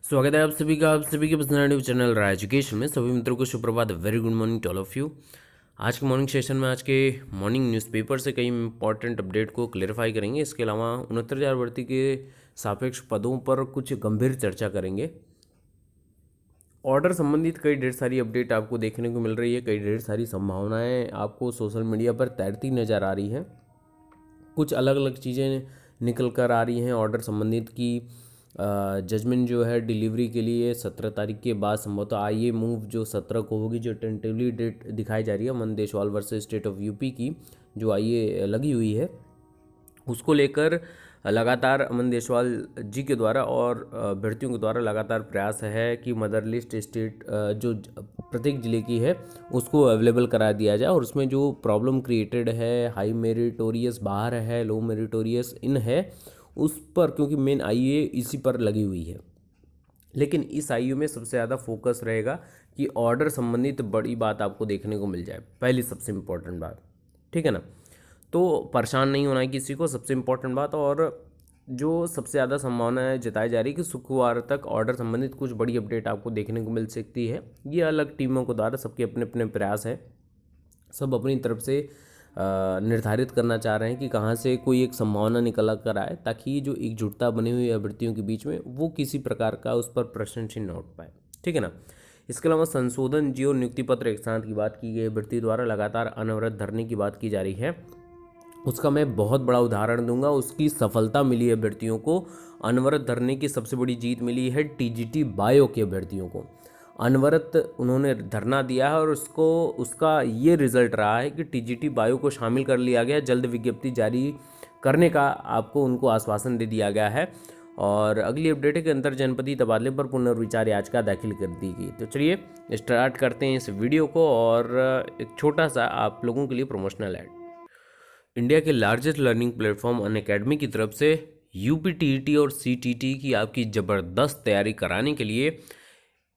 स्वागत है आप सभी के पसंदीदा चैनल राय एजुकेशन में। सभी मित्रों को सुप्रभात, very good morning to all of you. आज के मॉर्निंग सेशन में आज के मॉर्निंग न्यूज़पेपर से कई इंपॉर्टेंट अपडेट को क्लेरिफाई करेंगे। इसके अलावा 69,000 भर्ती के सापेक्ष पदों पर कुछ गंभीर चर्चा करेंगे। ऑर्डर संबंधित कई ढेर सारी अपडेट आपको देखने को मिल रही है, कई ढेर सारी संभावनाएं आपको सोशल मीडिया पर तैरती नज़र आ रही हैं। कुछ अलग अलग चीज़ें निकल कर आ रही हैं ऑर्डर संबंधित की। जजमेंट जो है डिलीवरी के लिए 17 तारीख के बाद संभवतः आईए मूव जो 17 को होगी, जो टेंटेटिवली डेट दिखाई जा रही है Aman Deswal versus state of UP की, जो आईए लगी हुई है, उसको लेकर लगातार अमन देशवाल जी के द्वारा और अभ्यर्थियों के द्वारा लगातार प्रयास है कि मदर लिस्ट स्टेट जो प्रत्येक ज़िले की है उसको अवेलेबल करा दिया जाए। और उसमें जो प्रॉब्लम क्रिएटेड है, हाई मेरिटोरियस बाहर है, लो मेरिटोरियस इन है, उस पर क्योंकि मेन आईए इसी पर लगी हुई है, लेकिन इस आईयू में सबसे ज़्यादा फोकस रहेगा कि ऑर्डर संबंधित बड़ी बात आपको देखने को मिल जाए। पहली सबसे इम्पोर्टेंट बात, ठीक है ना, तो परेशान नहीं होना है किसी को, सबसे इम्पोर्टेंट बात। और जो सबसे ज़्यादा संभावना जताई जा रही है कि शुक्रवार तक ऑर्डर संबंधित कुछ बड़ी अपडेट आपको देखने को मिल सकती है। ये अलग टीमों के द्वारा सबके अपने अपने प्रयास हैं, सब अपनी तरफ से निर्धारित करना चाह रहे हैं कि कहाँ से कोई एक संभावना निकल कर आए, ताकि जो एकजुटता बनी हुई है अभ्यर्थियों के बीच में वो किसी प्रकार का उस पर प्रश्न चिन्ह न उठ पाए, ठीक है ना। इसके अलावा संशोधन जियो नियुक्ति पत्र एक साथ की बात की गई है, अभ्यर्थी द्वारा लगातार अनवरत धरने की बात की जा रही है। उसका मैं बहुत बड़ा उदाहरण दूंगा, उसकी सफलता मिली है अभ्यर्थियों को। अनवरत धरने की सबसे बड़ी जीत मिली है टीजीटी बायो के अभ्यर्थियों को। अनवरत उन्होंने धरना दिया है और उसका ये रिजल्ट रहा है कि टीजीटी बायो को शामिल कर लिया गया। जल्द विज्ञप्ति जारी करने का आपको उनको आश्वासन दे दिया गया है। और अगली अपडेट है कि अंतर जनपदीय तबादले पर पुनर्विचार याचिका दाखिल कर दी गई। तो चलिए स्टार्ट करते हैं इस वीडियो को, और एक छोटा सा आप लोगों के लिए प्रमोशनल ऐड। इंडिया के लार्जेस्ट लर्निंग प्लेटफॉर्म अनअकैडमी की तरफ से यूपीटीईटी और सीटीटी की आपकी ज़बरदस्त तैयारी कराने के लिए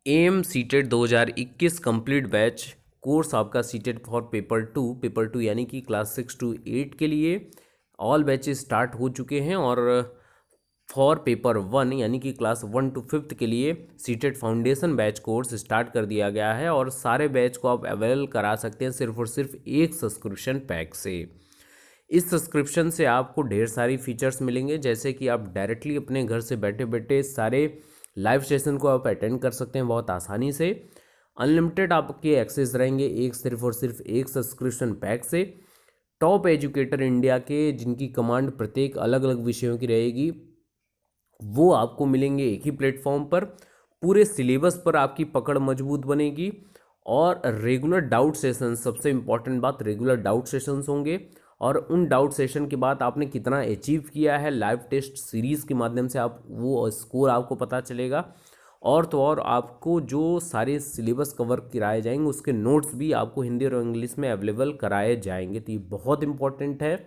एम सीटेट 2021 कंप्लीट बैच कोर्स आपका सीटेट फॉर पेपर टू यानी कि क्लास 6 to 8 के लिए ऑल बैचेस स्टार्ट हो चुके हैं। और फॉर पेपर 1 यानी कि क्लास 1 to 5 के लिए CTET foundation batch course start कर दिया गया है। और सारे बैच को आप अवेल करा सकते हैं सिर्फ और सिर्फ एक सब्सक्रिप्शन पैक से। इस सब्सक्रिप्शन से आपको ढेर सारी फीचर्स मिलेंगे, जैसे कि आप डायरेक्टली अपने घर से बैठे बैठे सारे लाइव सेशन को आप अटेंड कर सकते हैं बहुत आसानी से। अनलिमिटेड आपके एक्सेस रहेंगे एक सिर्फ और सिर्फ एक सब्सक्रिप्शन पैक से। टॉप एजुकेटर इंडिया के जिनकी कमांड प्रत्येक अलग अलग विषयों की रहेगी, वो आपको मिलेंगे एक ही प्लेटफॉर्म पर। पूरे सिलेबस पर आपकी पकड़ मजबूत बनेगी। और रेगुलर डाउट सेशन, सबसे इम्पॉर्टेंट बात, रेगुलर डाउट सेशंस होंगे। और उन डाउट सेशन के बाद आपने कितना अचीव किया है, लाइव टेस्ट सीरीज़ के माध्यम से आप वो स्कोर आपको पता चलेगा। और तो और आपको जो सारे सिलेबस कवर कराए जाएंगे उसके नोट्स भी आपको हिंदी और इंग्लिश में अवेलेबल कराए जाएंगे। तो ये बहुत इंपॉर्टेंट है।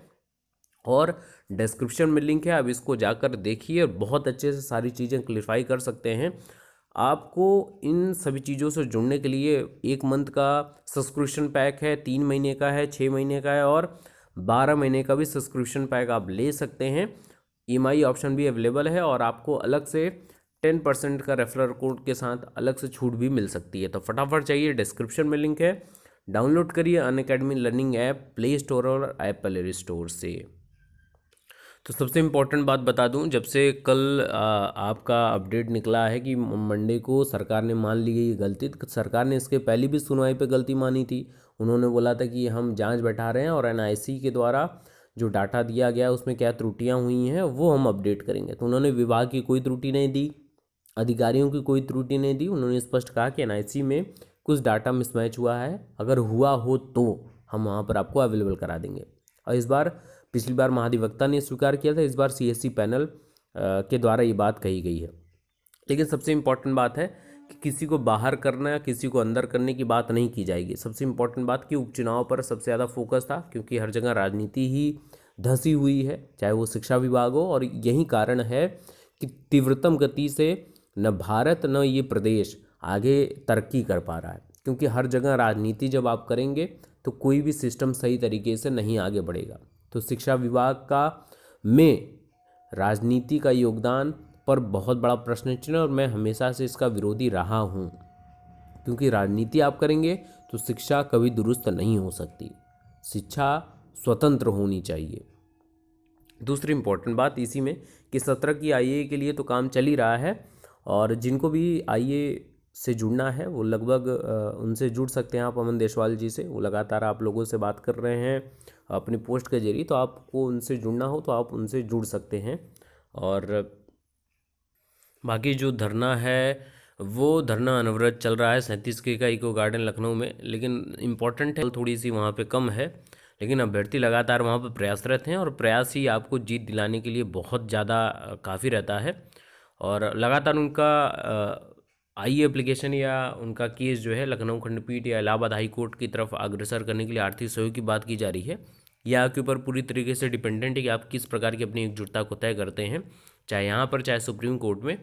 और डिस्क्रिप्शन में लिंक है, आप इसको जाकर देखिए और बहुत अच्छे से सारी चीज़ें क्लियरफाई कर सकते हैं। आपको इन सभी चीज़ों से जुड़ने के लिए 1 मंथ का सब्सक्रिप्शन पैक है, 3 महीने का है, 6 महीने का है, और 12 महीने का भी सब्सक्रिप्शन पैक आप ले सकते हैं। EMI ऑप्शन भी अवेलेबल है और आपको अलग से 10% का रेफरल कोड के साथ अलग से छूट भी मिल सकती है। तो फटाफट चाहिए, डिस्क्रिप्शन में लिंक है, डाउनलोड करिए Unacademy learning app play store और एप्पल स्टोर से। तो सबसे इम्पोर्टेंट बात बता दूं, जब से कल आपका अपडेट निकला है कि मंडे को सरकार ने मान ली गई गलती, तो सरकार ने इसके पहले भी सुनवाई पे गलती मानी थी। उन्होंने बोला था कि हम जांच बैठा रहे हैं और NIC के द्वारा जो डाटा दिया गया उसमें क्या त्रुटियां हुई हैं वो हम अपडेट करेंगे। तो उन्होंने विभाग की कोई त्रुटि नहीं दी, अधिकारियों की कोई त्रुटि नहीं दी। उन्होंने स्पष्ट कहा कि NIC में कुछ डाटा मिसमैच हुआ है, अगर हुआ हो तो हम वहाँ पर आपको अवेलेबल करा देंगे। और इस बार, पिछली बार महाधिवक्ता ने स्वीकार किया था, इस बार CSC पैनल के द्वारा ये बात कही गई है। लेकिन सबसे इम्पॉर्टेंट बात है कि किसी को बाहर करना या किसी को अंदर करने की बात नहीं की जाएगी। सबसे इम्पॉर्टेंट बात कि उपचुनाव पर सबसे ज़्यादा फोकस था, क्योंकि हर जगह राजनीति ही धंसी हुई है, चाहे वो शिक्षा विभाग हो। और यही कारण है कि तीव्रतम गति से न भारत न ये प्रदेश आगे तरक्की कर पा रहा है, क्योंकि हर जगह राजनीति जब आप करेंगे तो कोई भी सिस्टम सही तरीके से नहीं आगे बढ़ेगा। तो शिक्षा विभाग का में राजनीति का योगदान पर बहुत बड़ा प्रश्न चिन्ह है और मैं हमेशा से इसका विरोधी रहा हूँ, क्योंकि राजनीति आप करेंगे तो शिक्षा कभी दुरुस्त नहीं हो सकती। शिक्षा स्वतंत्र होनी चाहिए। दूसरी इम्पोर्टेंट बात इसी में कि 17 की आईए के लिए तो काम चल ही रहा है, और जिनको भी आईए से जुड़ना है वो लगभग उनसे जुड़ सकते हैं आप अमन देशवाल जी से। वो लगातार आप लोगों से बात कर रहे हैं अपनी पोस्ट के जरिए, तो आपको उनसे जुड़ना हो तो आप उनसे जुड़ सकते हैं। और बाकी जो धरना है वो धरना अनवरत चल रहा है 37 के का इको गार्डन लखनऊ में, लेकिन इम्पॉर्टेंट है थोड़ी सी वहाँ पे कम है, लेकिन अभ्यर्थी लगातार वहाँ पर प्रयासरत हैं और प्रयास ही आपको जीत दिलाने के लिए बहुत ज़्यादा काफ़ी रहता है। और लगातार उनका आई एप्लीकेशन या उनका केस जो है लखनऊ खंडपीठ या इलाहाबाद हाई कोर्ट की तरफ अग्रसर करने के लिए आर्थिक सहयोग की बात की जा रही है। यह आपके ऊपर पूरी तरीके से डिपेंडेंट है कि आप किस प्रकार की अपनी एकजुटता को तय करते हैं, चाहे यहाँ पर चाहे सुप्रीम कोर्ट में।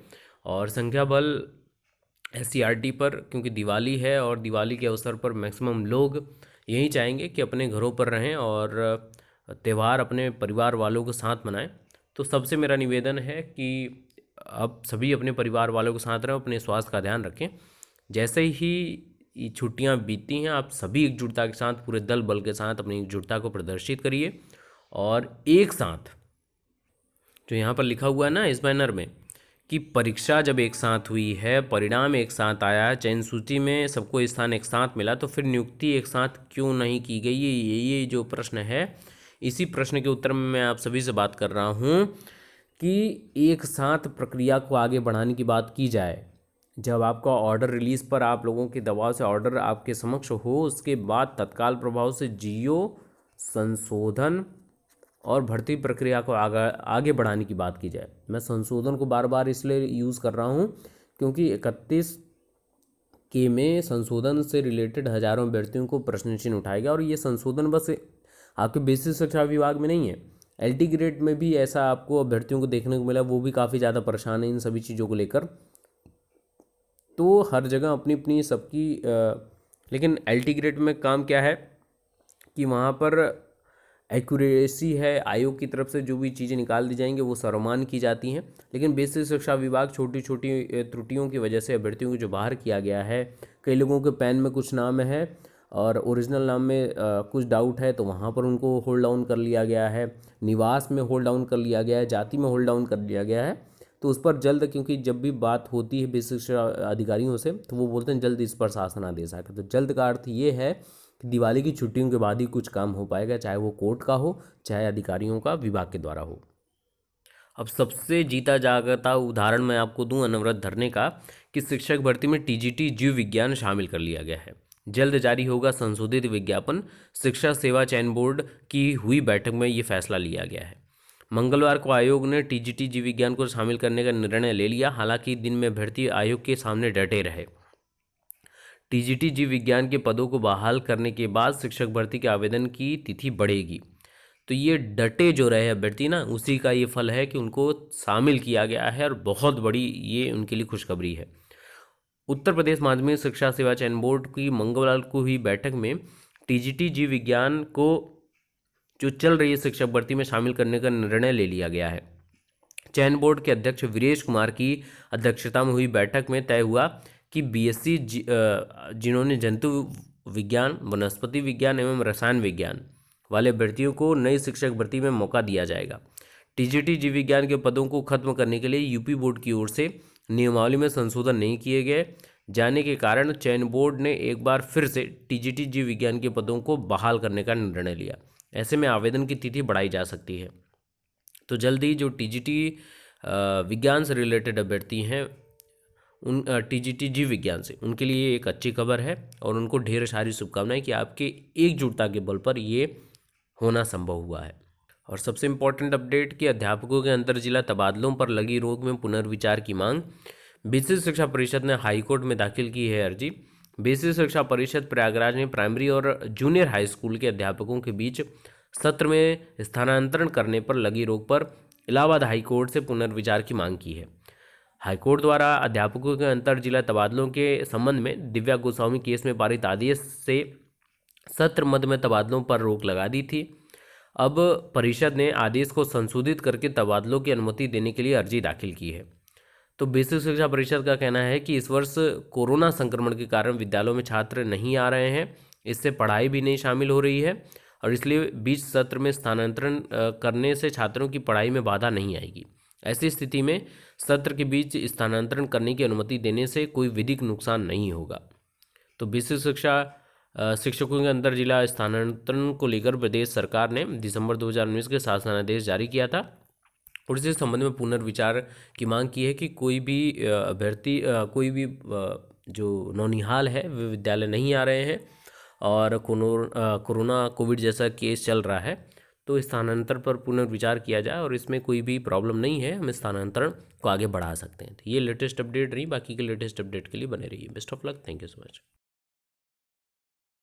और संख्या बल SCRT पर, क्योंकि दिवाली है और दिवाली के अवसर पर मैक्सिमम लोग यही चाहेंगे कि अपने घरों पर रहें और त्यौहार अपने परिवार वालों के साथ मनाएं। तो सबसे मेरा निवेदन है कि आप सभी अपने परिवार वालों के साथ रहें, अपने स्वास्थ्य का ध्यान रखें। जैसे ही ये छुट्टियां बीतती हैं आप सभी एकजुटता के साथ पूरे दल बल के साथ अपनी एकजुटता को प्रदर्शित करिए, और एक साथ जो यहाँ पर लिखा हुआ है ना इस बैनर में कि परीक्षा जब एक साथ हुई है, परिणाम एक साथ आया, चयन सूची में सबको स्थान एक साथ मिला, तो फिर नियुक्ति एक साथ क्यों नहीं की गई? ये जो प्रश्न है, इसी प्रश्न के उत्तर में मैं आप सभी से बात कर रहा हूँ कि एक साथ प्रक्रिया को आगे बढ़ाने की बात की जाए। जब आपका ऑर्डर रिलीज़ पर आप लोगों के दबाव से ऑर्डर आपके समक्ष हो, उसके बाद तत्काल प्रभाव से जीओ संशोधन और भर्ती प्रक्रिया को आगे बढ़ाने की बात की जाए। मैं संशोधन को बार बार इसलिए यूज़ कर रहा हूँ क्योंकि 31 के में संशोधन से रिलेटेड हजारों अभ्यर्थियों को प्रश्न चिन्ह उठाएगा, और ये संशोधन बस आपके बेसिक शिक्षा विभाग में नहीं है, LT ग्रेड में भी ऐसा आपको अभ्यर्थियों को देखने को मिला। वो भी काफ़ी ज़्यादा परेशान है इन सभी चीज़ों को लेकर। तो हर जगह अपनी अपनी सबकी लेकिन LT ग्रेड में काम क्या है कि वहाँ पर एक्यूरेसी है, आयोग की तरफ से जो भी चीज़ें निकाल दी जाएंगी वो सर्वमान्य की जाती हैं। लेकिन बेसिक शिक्षा विभाग छोटी छोटी त्रुटियों की वजह से अभ्यर्थियों को जो बाहर किया गया है, कई लोगों के पैन में कुछ नाम है और ओरिजिनल नाम में कुछ डाउट है, तो वहाँ पर उनको होल्ड डाउन कर लिया गया है, निवास में होल्ड डाउन कर लिया गया है, जाति में होल्ड डाउन कर लिया गया है। तो उस पर जल्द, क्योंकि जब भी बात होती है बेसिक शिक्षा अधिकारियों से तो वो बोलते हैं जल्द इस पर शासन आदेश आएगा। तो जल्द का अर्थ ये है कि दिवाली की छुट्टियों के बाद ही कुछ काम हो पाएगा, चाहे वो कोर्ट का हो चाहे अधिकारियों का विभाग के द्वारा हो। अब सबसे जीता जागता उदाहरण मैं आपको दूं अनवरत धरने का कि शिक्षक भर्ती में TGT जीव विज्ञान शामिल कर लिया गया है। जल्द जारी होगा संशोधित विज्ञापन। शिक्षा सेवा चयन बोर्ड की हुई बैठक में ये फैसला लिया गया है। मंगलवार को आयोग ने TGT जीव विज्ञान को शामिल करने का निर्णय ले लिया। हालांकि दिन में अभ्यर्थी आयोग के सामने डटे रहे। TGT जीव विज्ञान के पदों को बहाल करने के बाद शिक्षक भर्ती के आवेदन की तिथि बढ़ेगी। तो ये डटे जो रहे अभ्यर्थी ना, उसी का ये फल है कि उनको शामिल किया गया है, और बहुत बड़ी ये उनके लिए खुशखबरी है। उत्तर प्रदेश माध्यमिक शिक्षा सेवा चयन बोर्ड की मंगलवार को हुई बैठक में TGT जीव विज्ञान को जो चल रही है शिक्षक भर्ती में शामिल करने का निर्णय ले लिया गया है। चयन बोर्ड के अध्यक्ष वीरेश कुमार की अध्यक्षता में हुई बैठक में तय हुआ कि BSc जिन्होंने जंतु विज्ञान, वनस्पति विज्ञान एवं रसायन विज्ञान वाले अभ्यर्थियों को नई शिक्षक भर्ती में मौका दिया जाएगा। TGT जीव विज्ञान के पदों को खत्म करने के लिए यूपी बोर्ड की ओर से नियमावली में संशोधन नहीं किए गए जाने के कारण चयन बोर्ड ने एक बार फिर से TGT जीव विज्ञान के पदों को बहाल करने का निर्णय लिया। ऐसे में आवेदन की तिथि बढ़ाई जा सकती है। तो जल्दी जो TGT विज्ञान से रिलेटेड अभ्यर्थी हैं उन TGT जीव विज्ञान से, उनके लिए एक अच्छी खबर है और उनको ढेर सारी शुभकामनाएं कि आपके एकजुटता के बल पर ये होना संभव हुआ है। और सबसे इम्पोर्टेंट अपडेट कि अध्यापकों के अंतर जिला तबादलों पर लगी रोक में पुनर्विचार की मांग। बेसिक शिक्षा परिषद ने हाईकोर्ट में दाखिल की है अर्जी। बेसिक शिक्षा परिषद प्रयागराज ने प्राइमरी और जूनियर हाई स्कूल के अध्यापकों के बीच सत्र में स्थानांतरण करने पर लगी रोक पर इलाहाबाद हाईकोर्ट से पुनर्विचार की मांग की है। हाईकोर्ट द्वारा अध्यापकों के अंतर जिला तबादलों के संबंध में दिव्या गोस्वामी केस में पारित आदेश से सत्र मध्य में तबादलों पर रोक लगा दी थी। अब परिषद ने आदेश को संशोधित करके तबादलों की अनुमति देने के लिए अर्जी दाखिल की है। तो बेसिक शिक्षा परिषद का कहना है कि इस वर्ष कोरोना संक्रमण के कारण विद्यालयों में छात्र नहीं आ रहे हैं, इससे पढ़ाई भी नहीं शामिल हो रही है और इसलिए बीच सत्र में स्थानांतरण करने से छात्रों की पढ़ाई में बाधा नहीं आएगी। ऐसी स्थिति में सत्र के बीच स्थानांतरण करने की अनुमति देने से कोई विधिक नुकसान नहीं होगा। तो बेसिक शिक्षा शिक्षकों के अंतर जिला स्थानांतरण को लेकर प्रदेश सरकार ने दिसंबर 2019 के शासनादेश जारी किया था और इस संबंध में पुनर्विचार की मांग की है कि कोई भी अभ्यर्थी कोई भी जो नौनिहाल है वे विद्यालय नहीं आ रहे हैं और कोरोना कोविड जैसा केस चल रहा है, तो स्थानांतरण पर पुनर्विचार किया जाए और इसमें कोई भी प्रॉब्लम नहीं है, हम स्थानांतरण को आगे बढ़ा सकते हैं। तो ये लेटेस्ट अपडेट रही, बाकी के लेटेस्ट अपडेट के लिए बने रहिए। Best of luck, thank you so much.